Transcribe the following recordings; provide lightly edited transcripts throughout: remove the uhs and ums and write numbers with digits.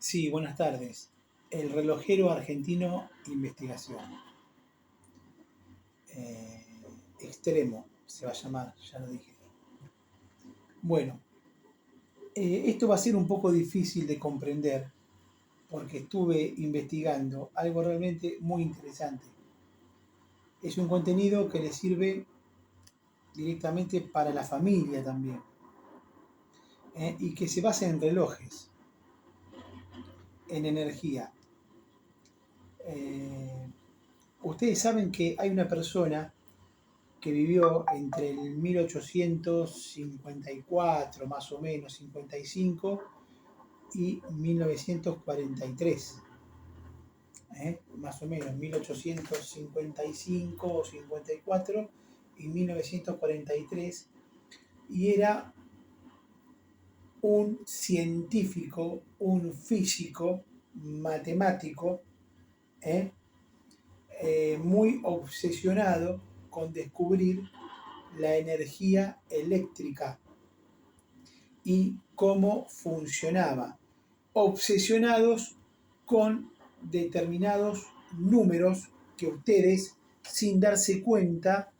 Sí, buenas tardes. El relojero argentino investigación. Eh, Extremo se va a llamar, ya lo dije. Bueno, esto va a ser un poco difícil de comprender porque estuve investigando algo realmente muy interesante. Es un contenido que le sirve directamente para la familia también, y que se basa en relojes, en energía. Eh, Ustedes saben que hay una persona que vivió entre el 1854, más o menos, 55, y 1943, más o menos, 1855 o 54 y 1943, y era un científico, un físico, matemático, ¿eh? Muy obsesionado con descubrir la energía eléctrica y cómo funcionaba, obsesionados con determinados números que ustedes, sin darse cuenta,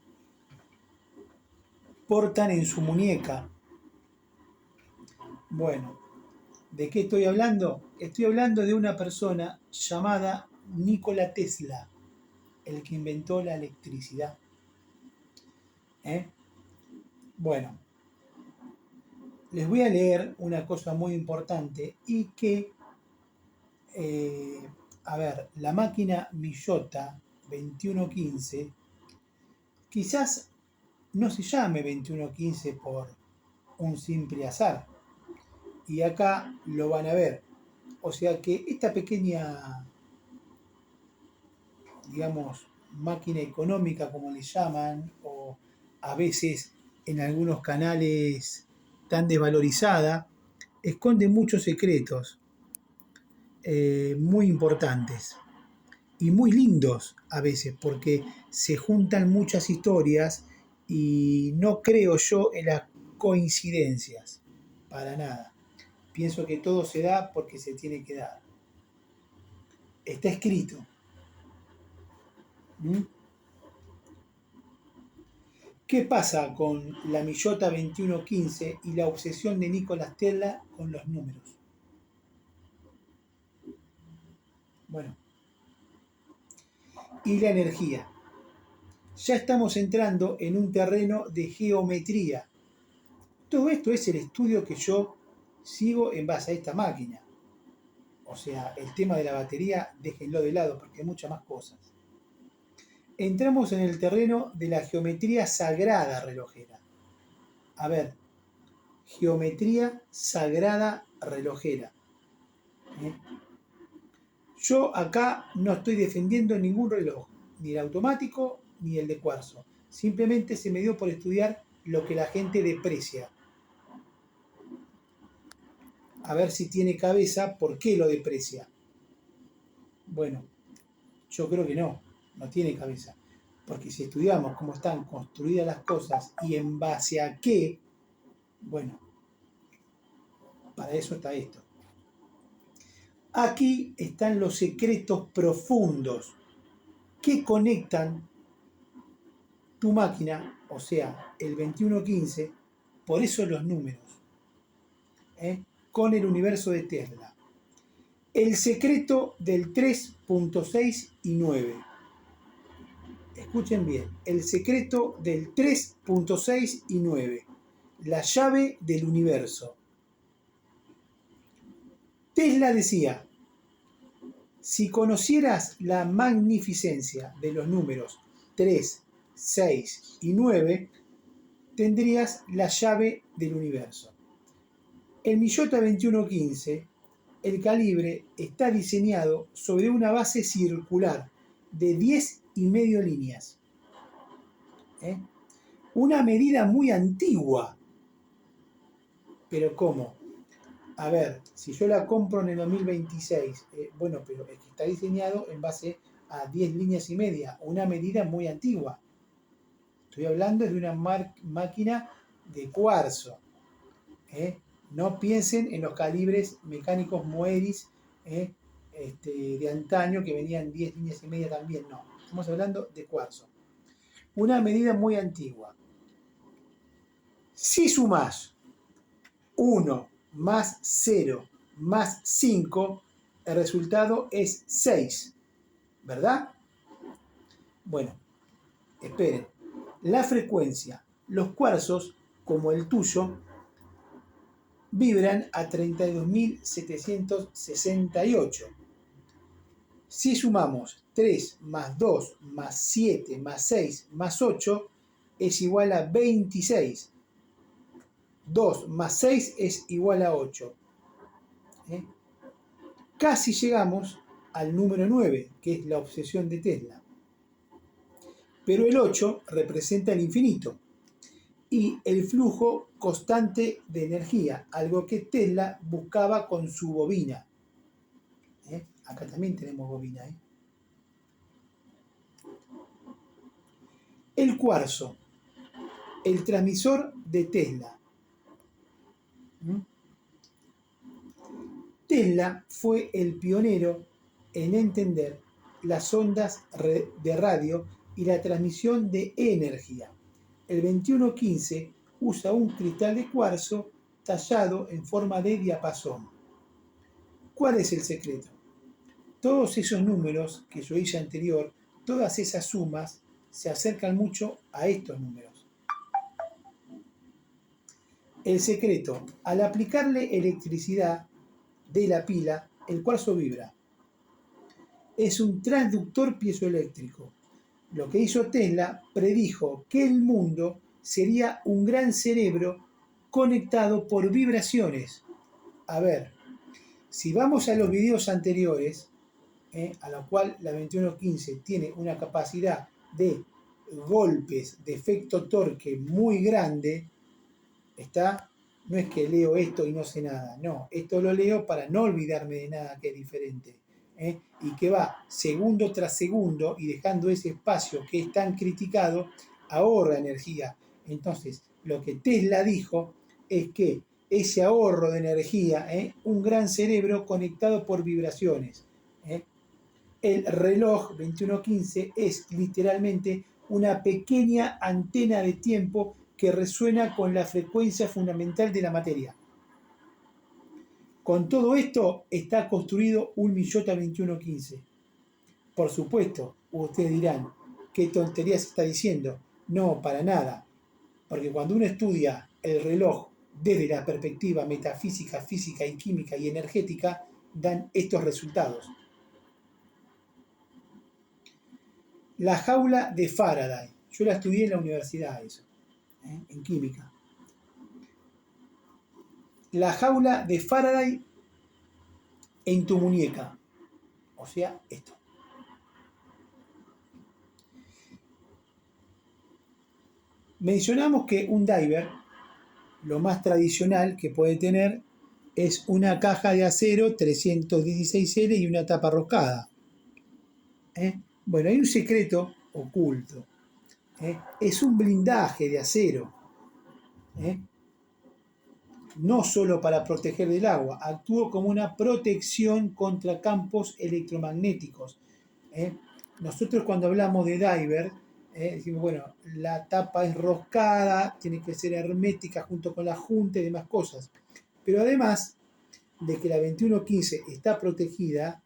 portan en su muñeca. Bueno, ¿de qué estoy hablando? Estoy hablando de una persona llamada Nikola Tesla, el que inventó la electricidad. ¿Eh? Bueno, les voy a leer una cosa muy importante y que, a ver, la máquina Miyota 2115 quizás no se llame 2115 por un simple azar, y acá lo van a ver. O sea que esta pequeña, digamos, máquina económica, como le llaman, o a veces en algunos canales tan desvalorizada, esconde muchos secretos muy importantes y muy lindos a veces, porque se juntan muchas historias y no creo yo en las coincidencias, para nada. Pienso que todo se da porque se tiene que dar. Está escrito. ¿Mm? ¿Qué pasa con la Millota 2115 y la obsesión de Nikola Tesla con los números? Bueno, y la energía. Ya estamos entrando en un terreno de geometría. Todo esto es el estudio que yo sigo en base a esta máquina. O sea, el tema de la batería, déjenlo de lado porque hay muchas más cosas. Entramos en el terreno de la geometría sagrada relojera. A ver, geometría sagrada relojera. ¿Eh? Yo acá no estoy defendiendo ningún reloj, ni el automático ni el de cuarzo. Simplemente se me dio por estudiar lo que la gente deprecia. A ver si tiene cabeza, ¿por qué lo deprecia? Bueno, yo creo que no tiene cabeza. Porque si estudiamos cómo están construidas las cosas y en base a qué, bueno, para eso está esto. Aquí están los secretos profundos que conectan tu máquina, o sea, el 2115, por eso los números, con el universo de Tesla. El secreto del 3.6 y 9. Escuchen bien, el secreto del 3.6 y 9. La llave del universo. Tesla decía, si conocieras la magnificencia de los números 3, 6 y 9, tendrías la llave del universo. El Millota 2115, el calibre está diseñado sobre una base circular de 10,5 líneas. Una medida muy antigua. Pero ¿cómo? A ver, si yo la compro en el 2026, bueno, pero es que está diseñado en base a 10 líneas y media, una medida muy antigua. Estoy hablando de una máquina de cuarzo. No piensen en los calibres mecánicos Moeris de antaño que venían 10 líneas y media también, no. Estamos hablando de cuarzo. Una medida muy antigua. Si sumás 1 más 0 más 5, el resultado es 6, ¿verdad? Bueno, esperen. La frecuencia. Los cuarzos, como el tuyo, vibran a 32.768. Si sumamos 3 más 2 más 7 más 6 más 8 es igual a 26. 2 más 6 es igual a 8. Casi llegamos al número 9, que es la obsesión de Tesla. Pero el 8 representa el infinito y el flujo constante de energía, algo que Tesla buscaba con su bobina. Acá también tenemos bobina. El cuarzo, el transmisor de Tesla. Tesla fue el pionero en entender las ondas de radio y la transmisión de energía. El 2115 usa un cristal de cuarzo tallado en forma de diapasón. ¿Cuál es el secreto? Todos esos números que yo hice anterior, todas esas sumas se acercan mucho a estos números. El secreto, al aplicarle electricidad de la pila, el cuarzo vibra. Es un transductor piezoeléctrico. Lo que hizo Tesla, predijo que el mundo sería un gran cerebro conectado por vibraciones. A ver, si vamos a los videos anteriores, a la cual la 2115 tiene una capacidad de golpes de efecto torque muy grande, no es que leo esto y no sé nada, no, esto lo leo para no olvidarme de nada que es diferente, y que va segundo tras segundo y dejando ese espacio que es tan criticado, ahorra energía. Entonces, lo que Tesla dijo es que ese ahorro de energía, un gran cerebro conectado por vibraciones. El reloj 2115 es literalmente una pequeña antena de tiempo que resuena con la frecuencia fundamental de la materia. Con todo esto está construido un Millota 2115. Por supuesto, ustedes dirán, ¿qué tonterías está diciendo? No, para nada. Porque cuando uno estudia el reloj desde la perspectiva metafísica, física y química y energética, dan estos resultados. La jaula de Faraday. Yo la estudié en la universidad, eso, en química. La jaula de Faraday en tu muñeca. O sea, esto. Mencionamos que un diver, lo más tradicional que puede tener, es una caja de acero 316L y una tapa roscada. Bueno, hay un secreto oculto. Es un blindaje de acero. No solo para proteger del agua, actúa como una protección contra campos electromagnéticos. Nosotros cuando hablamos de diver, decimos, bueno, la tapa es roscada, tiene que ser hermética junto con la junta y demás cosas. Pero además de que la 2115 está protegida,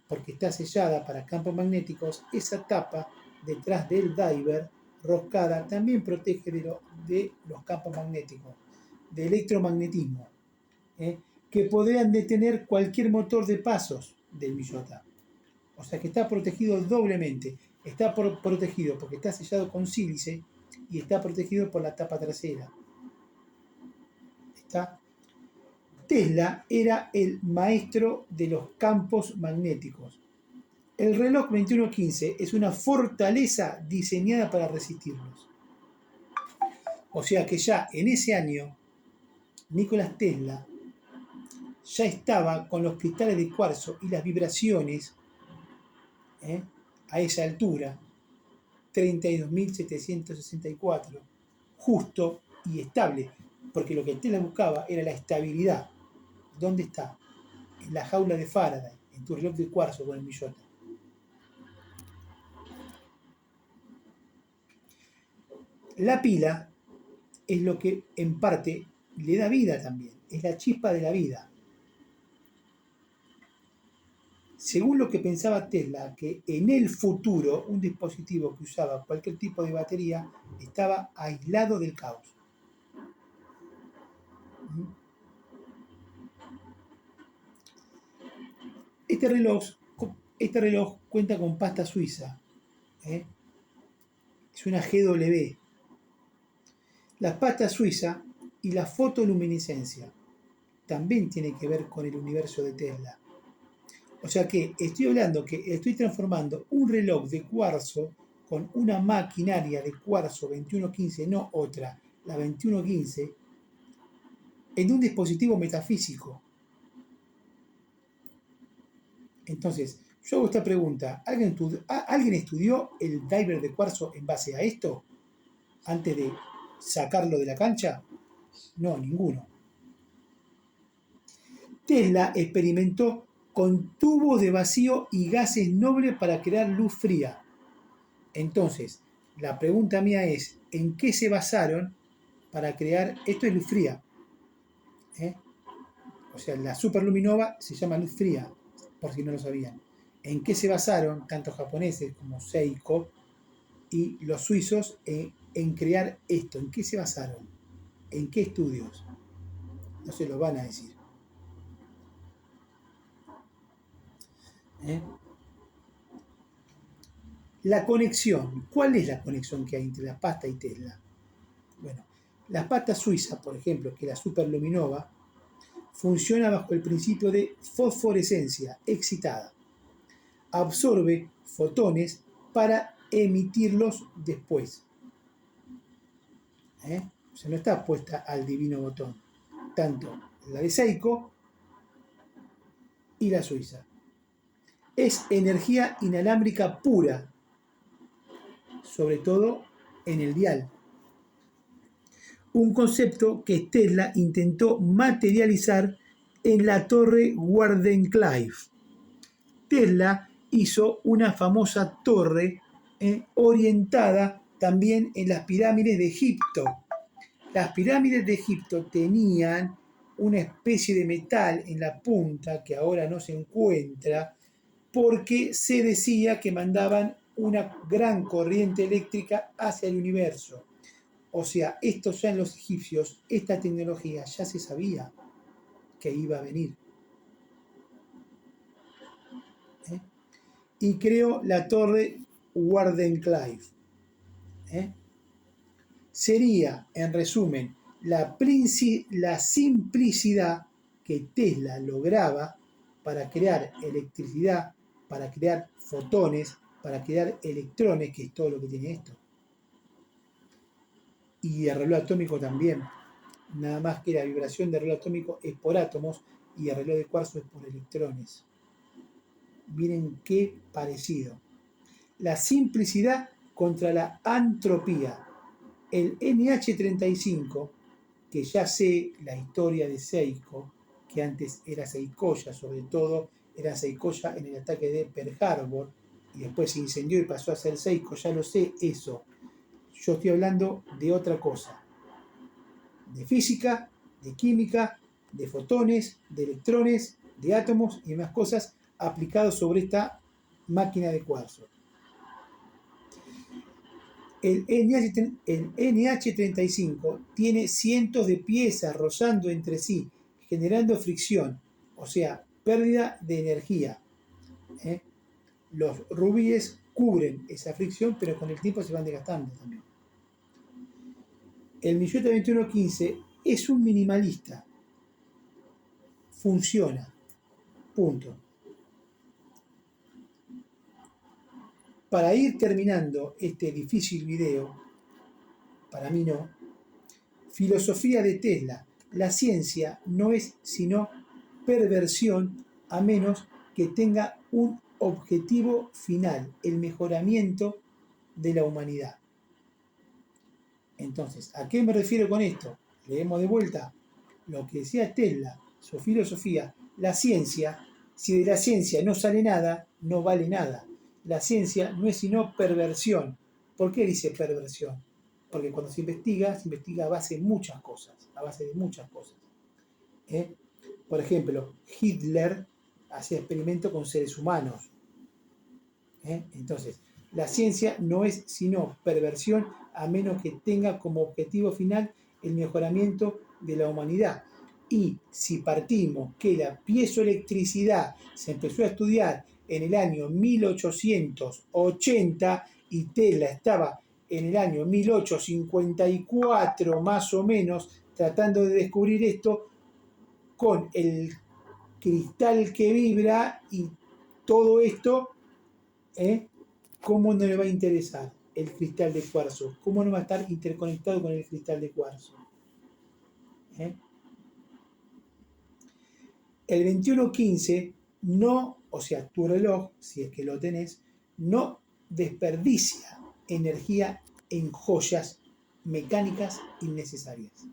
porque está sellada para campos magnéticos, esa tapa detrás del diver roscada también protege de los campos magnéticos, de electromagnetismo, que podrían detener cualquier motor de pasos del Millota. O sea que está protegido doblemente. Está protegido porque está sellado con sílice y está protegido por la tapa trasera. Tesla era el maestro de los campos magnéticos. El reloj 2115 es una fortaleza diseñada para resistirlos. O sea que ya en ese año, Nikola Tesla ya estaba con los cristales de cuarzo y las vibraciones a esa altura, 32.764, justo y estable, porque lo que Tesla buscaba era la estabilidad. ¿Dónde está? en la jaula de Faraday, en tu reloj de cuarzo con el millota. La pila es lo que en parte le da vida también, es la chispa de la vida. Según lo que pensaba Tesla, que en el futuro un dispositivo que usaba cualquier tipo de batería estaba aislado del caos. Este reloj cuenta con pasta suiza. Es una GW. La pasta suiza y la fotoluminiscencia también tiene que ver con el universo de Tesla. O sea que estoy hablando que estoy transformando un reloj de cuarzo con una maquinaria de cuarzo 2115, no otra, la 2115, en un dispositivo metafísico. Entonces, yo hago esta pregunta, ¿alguien estudió el driver de cuarzo en base a esto? Antes de sacarlo de la cancha. No, ninguno. Tesla experimentó con tubos de vacío y gases nobles para crear luz fría. Entonces, la pregunta mía es, ¿en qué se basaron para crear? Esto es luz fría. O sea, la superluminova se llama luz fría, por si no lo sabían. ¿En qué se basaron tanto japoneses como Seiko y los suizos en crear esto? ¿En qué se basaron? ¿En qué estudios? No se lo van a decir. La conexión. ¿Cuál es la conexión que hay entre la pasta y Tesla? Bueno, la pasta suiza, por ejemplo, que es la superluminova, funciona bajo el principio de fosforescencia excitada. Absorbe fotones para emitirlos después. O sea, no está puesta al divino botón. Tanto la de Seiko y la suiza. Es energía inalámbrica pura, sobre todo en el dial. Un concepto que Tesla intentó materializar en la torre Wardenclyffe. Tesla hizo una famosa torre orientada también en las pirámides de Egipto. Las pirámides de Egipto tenían una especie de metal en la punta que ahora no se encuentra porque se decía que mandaban una gran corriente eléctrica hacia el universo. O sea, esto ya en los egipcios, esta tecnología ya se sabía que iba a venir. Y creó la torre Wardenclyffe. Sería, en resumen, la simplicidad que Tesla lograba para crear electricidad, para crear fotones, para crear electrones, que es todo lo que tiene esto. Y el reloj atómico también. Nada más que la vibración del reloj atómico es por átomos y el reloj de cuarzo es por electrones. Miren qué parecido. La simplicidad contra la entropía. El NH35, que ya sé la historia de Seiko, que antes era Seikoya, sobre todo era Seikoya en el ataque de Pearl Harbor, y después se incendió y pasó a ser Seiko, ya lo sé eso. Yo estoy hablando de otra cosa. De física, de química, de fotones, de electrones, de átomos y demás cosas aplicados sobre esta máquina de cuarzo. El NH35 tiene cientos de piezas rozando entre sí, generando fricción, o sea, pérdida de energía. Los rubíes cubren esa fricción, pero con el tiempo se van desgastando también. El millota 2115 es un minimalista. Funciona. Punto. Para ir terminando este difícil video, para mí no, filosofía de Tesla. La ciencia no es sino perversión a menos que tenga un objetivo final, el mejoramiento de la humanidad. Entonces, ¿a qué me refiero con esto? Leemos de vuelta lo que decía Tesla, su filosofía. la ciencia, si de la ciencia no sale nada, no vale nada. La ciencia no es sino perversión. ¿Por qué dice perversión? Porque cuando se investiga a base de muchas cosas, a base de muchas cosas. Por ejemplo, Hitler hacía experimentos con seres humanos. Entonces, la ciencia no es sino perversión a menos que tenga como objetivo final el mejoramiento de la humanidad. Y si partimos que la piezoelectricidad se empezó a estudiar en el año 1880 y Tesla estaba en el año 1854 más o menos tratando de descubrir esto con el cristal que vibra y todo esto, ¿cómo no le va a interesar el cristal de cuarzo? ¿Cómo no va a estar interconectado con el cristal de cuarzo? El 2115 no, o sea, tu reloj, si es que lo tenés, no desperdicia energía en joyas mecánicas innecesarias.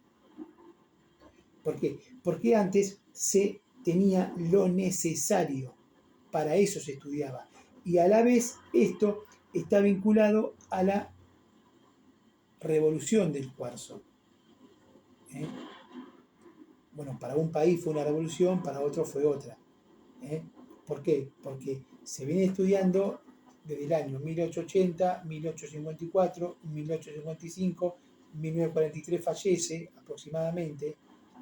¿Por qué? Porque antes se tenía lo necesario, para eso se estudiaba. Y a la vez esto está vinculado a la revolución del cuarzo. Bueno, para un país fue una revolución, para otro fue otra. ¿Por qué? Porque se viene estudiando desde el año 1880, 1854, 1855, 1943 fallece aproximadamente,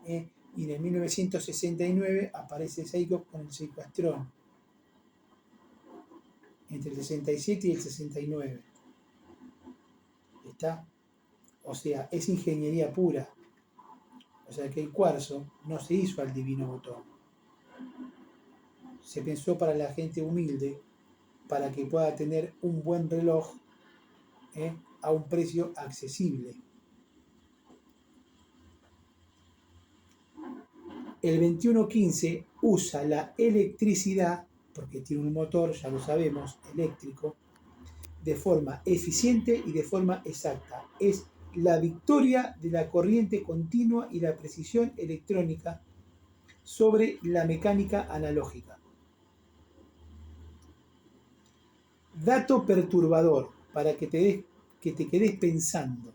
y en el 1969 aparece Seiko con el Seikoastrón, entre el 67 y el 69. ¿Está? O sea, es ingeniería pura. O sea que el cuarzo no se hizo al divino botón. Se pensó para la gente humilde, para que pueda tener un buen reloj a un precio accesible. El 2115 usa la electricidad, porque tiene un motor, ya lo sabemos, eléctrico, de forma eficiente y de forma exacta. Es la victoria de la corriente continua y la precisión electrónica sobre la mecánica analógica. Dato perturbador para que te quedes pensando.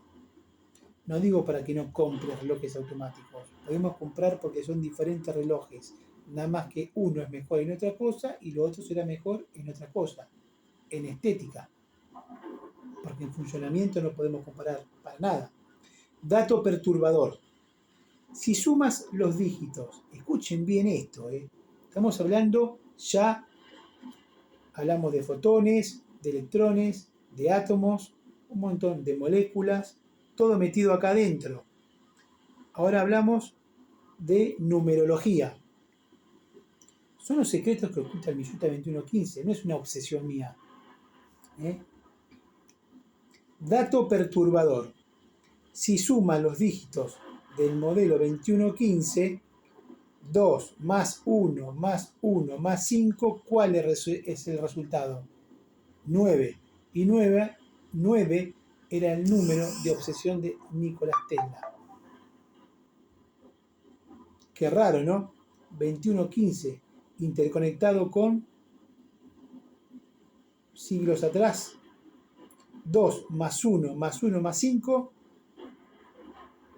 No digo para que no compres relojes automáticos. Podemos comprar porque son diferentes relojes. Nada más que uno es mejor en otra cosa y lo otro será mejor en otra cosa. En estética. Porque en funcionamiento no podemos comparar para nada. Dato perturbador. Si sumas los dígitos, escuchen bien esto, estamos hablando ya, hablamos de fotones, de electrones, de átomos, un montón de moléculas, todo metido acá adentro. Ahora hablamos de numerología. Son los secretos que oculta el Miyuta 2115, no es una obsesión mía. Dato perturbador. Si suman los dígitos del modelo 2115, 2 más 1 más 1 más 5, ¿cuál es el resultado? 9. Y 9 era el número de obsesión de Nikola Tesla. Qué raro, ¿no? 2115, interconectado con siglos atrás. 2 más 1 más 1 más 5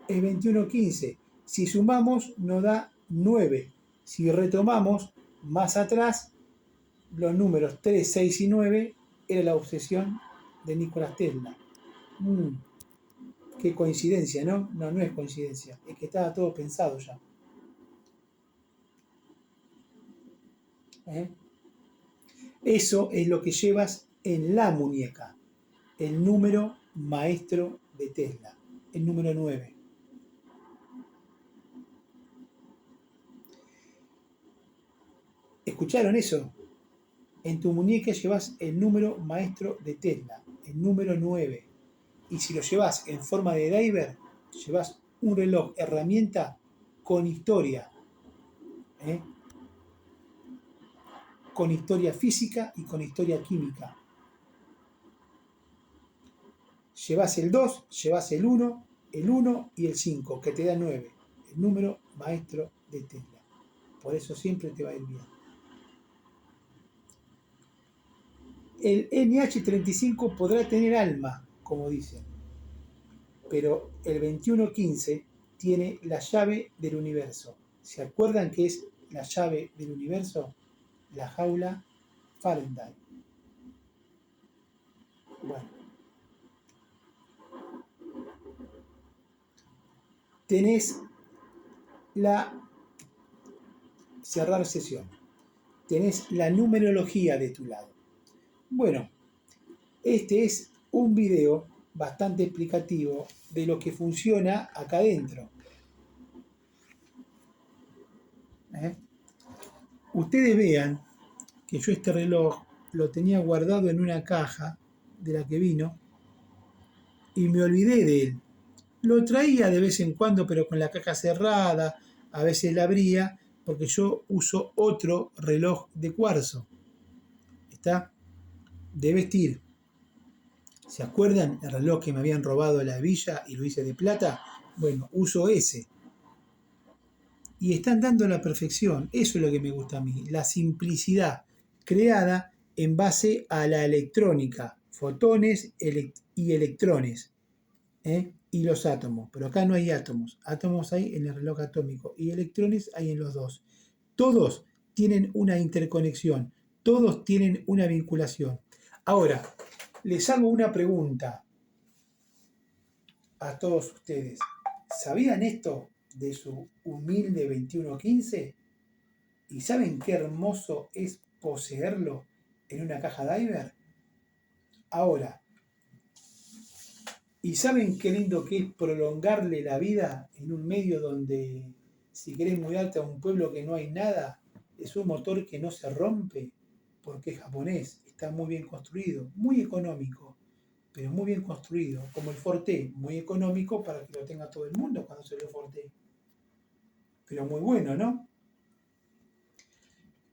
es 2115. Si sumamos nos da 9. Si retomamos más atrás, los números 3, 6 y 9 era la obsesión de Nikola Tesla. Qué coincidencia, ¿no? No, no es coincidencia. Es que estaba todo pensado ya. Eso es lo que llevas en la muñeca. El número maestro de Tesla. El número 9. ¿Escucharon eso? En tu muñeca llevas el número maestro de Tesla, el número 9. Y si lo llevas en forma de diver, llevas un reloj herramienta con historia. Con historia física y con historia química. Llevas el 2, llevas el 1 y el 5, que te da 9. El número maestro de Tesla. Por eso siempre te va a ir bien. El NH35 podrá tener alma, como dicen, pero el 2115 tiene la llave del universo. ¿Se acuerdan qué es la llave del universo? La jaula Fahrenheit. Bueno, tenés la cerrar sesión. Tenés la numerología de tu lado. Bueno, este es un video bastante explicativo de lo que funciona acá adentro. Ustedes vean que yo este reloj lo tenía guardado en una caja de la que vino y me olvidé de él. Lo traía de vez en cuando, pero con la caja cerrada, a veces la abría, porque yo uso otro reloj de cuarzo. ¿Está? De vestir. ¿Se acuerdan el reloj que me habían robado de la hebilla y lo hice de plata? Bueno, uso ese. Y están dando la perfección. Eso es lo que me gusta a mí. La simplicidad creada en base a la electrónica. Fotones y electrones. Y los átomos. Pero acá no hay átomos. Átomos hay en el reloj atómico. Y electrones hay en los dos. Todos tienen una interconexión. Todos tienen una vinculación. Ahora, les hago una pregunta a todos ustedes. ¿Sabían esto de su humilde 2115? ¿Y saben qué hermoso es poseerlo en una caja diver? Ahora, ¿y saben qué lindo que es prolongarle la vida en un medio donde, si querés mudarte a un pueblo que no hay nada, es un motor que no se rompe porque es japonés, está muy bien construido, muy económico, pero muy bien construido, como el Forte, muy económico para que lo tenga todo el mundo cuando se lo Forte. Pero muy bueno, ¿no?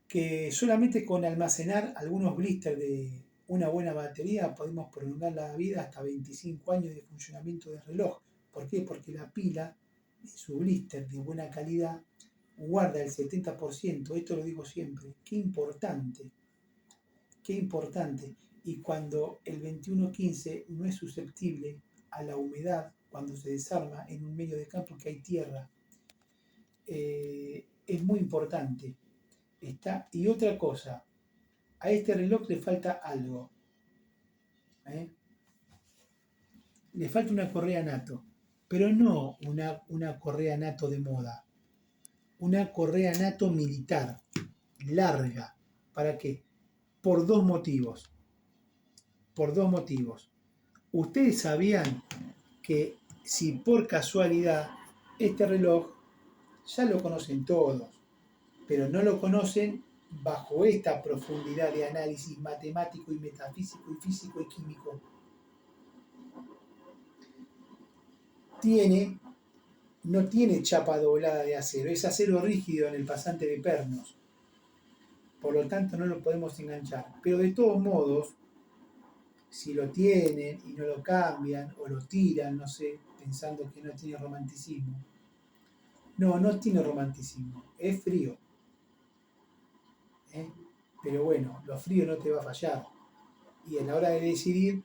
Que solamente con almacenar algunos blisters de una buena batería podemos prolongar la vida hasta 25 años de funcionamiento del reloj. ¿Por qué? Porque la pila de su blister de buena calidad guarda el 70%, esto lo digo siempre, qué importante, qué importante. Y cuando el 2115 no es susceptible a la humedad, cuando se desarma en un medio de campo que hay tierra, es muy importante. Y otra cosa, a este reloj le falta algo. Le falta una correa NATO, pero no una correa NATO de moda, una correa NATO militar, larga. ¿Para qué? Por dos motivos. Por dos motivos. Ustedes sabían que si por casualidad este reloj ya lo conocen todos, pero no lo conocen bajo esta profundidad de análisis matemático y metafísico y físico y químico. No tiene chapa doblada de acero, es acero rígido en el pasante de pernos. Por lo tanto no lo podemos enganchar. Pero de todos modos, si lo tienen y no lo cambian o lo tiran, no sé, pensando que no tiene romanticismo. No tiene romanticismo, es frío. Pero bueno, lo frío no te va a fallar. Y a la hora de decidir,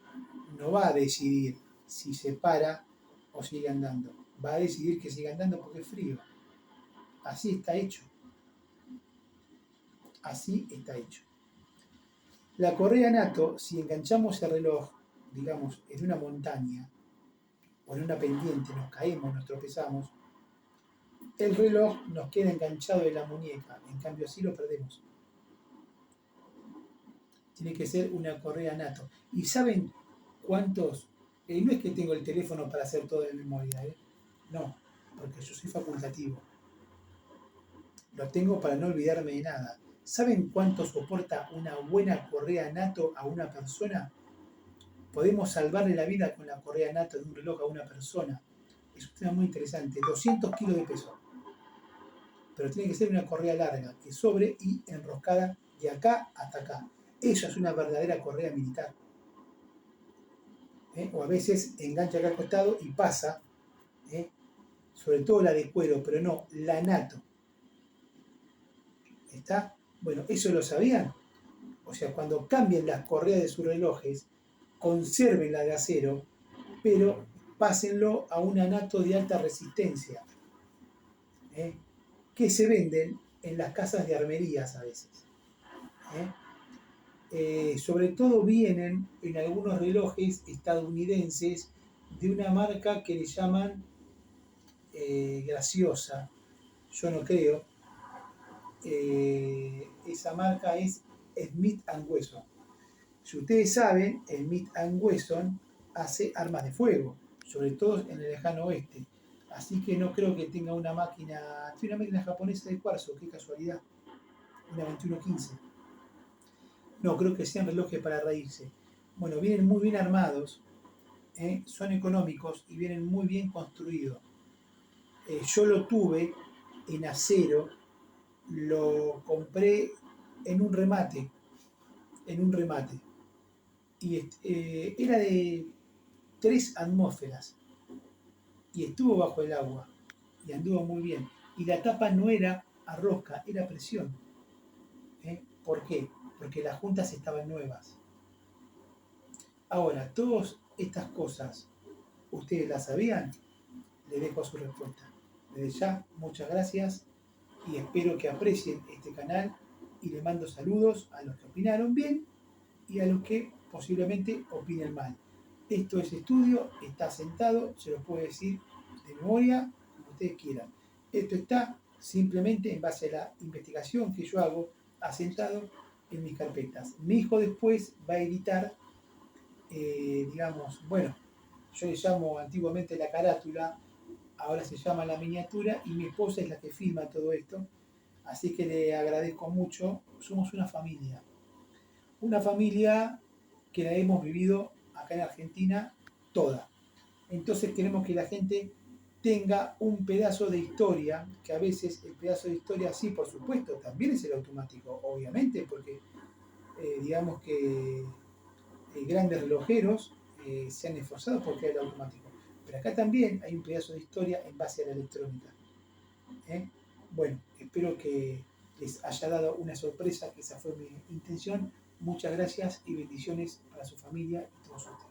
no va a decidir si se para o sigue andando. Va a decidir que siga andando porque es frío. Así está hecho. Así está hecho. La correa NATO, si enganchamos el reloj, digamos, en una montaña o en una pendiente, nos caemos, nos tropezamos, el reloj nos queda enganchado en la muñeca. En cambio, así lo perdemos. Tiene que ser una correa NATO. ¿Y saben cuántos? No es que tengo el teléfono para hacer todo de memoria, no, porque yo soy facultativo. Lo tengo para no olvidarme de nada. ¿Saben cuánto soporta una buena correa NATO a una persona? Podemos salvarle la vida con la correa NATO de un reloj a una persona. Es un tema muy interesante. 200 kilos de peso. Pero tiene que ser una correa larga, que sobre y enroscada de acá hasta acá. Eso es una verdadera correa militar. O a veces engancha acá al costado y pasa, sobre todo la de cuero, pero no, la NATO. ¿Está? Bueno, ¿eso lo sabían? O sea, cuando cambien las correas de sus relojes, conserven la de acero, pero pásenlo a un anato de alta resistencia, ¿eh? Que se venden en las casas de armerías a veces. ¿Eh? Sobre todo vienen en algunos relojes estadounidenses de una marca que le llaman graciosa, yo no creo. Esa marca es Smith Wesson. Si ustedes saben, Smith Wesson hace armas de fuego, sobre todo en el lejano oeste. Así que no creo que tenga tiene una máquina japonesa de cuarzo, qué casualidad, una 2115. No, creo que sean relojes para reírse. Bueno, vienen muy bien armados, son económicos y vienen muy bien construidos. Yo lo tuve en acero, lo compré en un remate, en un remate. Y era de 3 atmósferas y estuvo bajo el agua y anduvo muy bien. Y la tapa no era a rosca, era a presión. ¿Por qué? Porque las juntas estaban nuevas. Ahora, todas estas cosas, ¿ustedes las sabían? Le dejo su respuesta. Desde ya, muchas gracias y espero que aprecien este canal y le mando saludos a los que opinaron bien y a los que posiblemente opinen mal. Esto es estudio, está sentado, se lo puedo decir de memoria, como ustedes quieran. Esto está simplemente en base a la investigación que yo hago asentado en mis carpetas. Mi hijo después va a editar, digamos, bueno, yo le llamo antiguamente la carátula, ahora se llama la miniatura y mi esposa es la que filma todo esto. Así que le agradezco mucho. Somos una familia que la hemos vivido acá en Argentina toda. Entonces queremos que la gente tenga un pedazo de historia, que a veces el pedazo de historia, sí, por supuesto, también es el automático, obviamente, porque digamos que grandes relojeros se han esforzado por crear el automático. Pero acá también hay un pedazo de historia en base a la electrónica. ¿Eh? Bueno, espero que les haya dado una sorpresa, que esa fue mi intención. Muchas gracias y bendiciones para su familia y todos ustedes.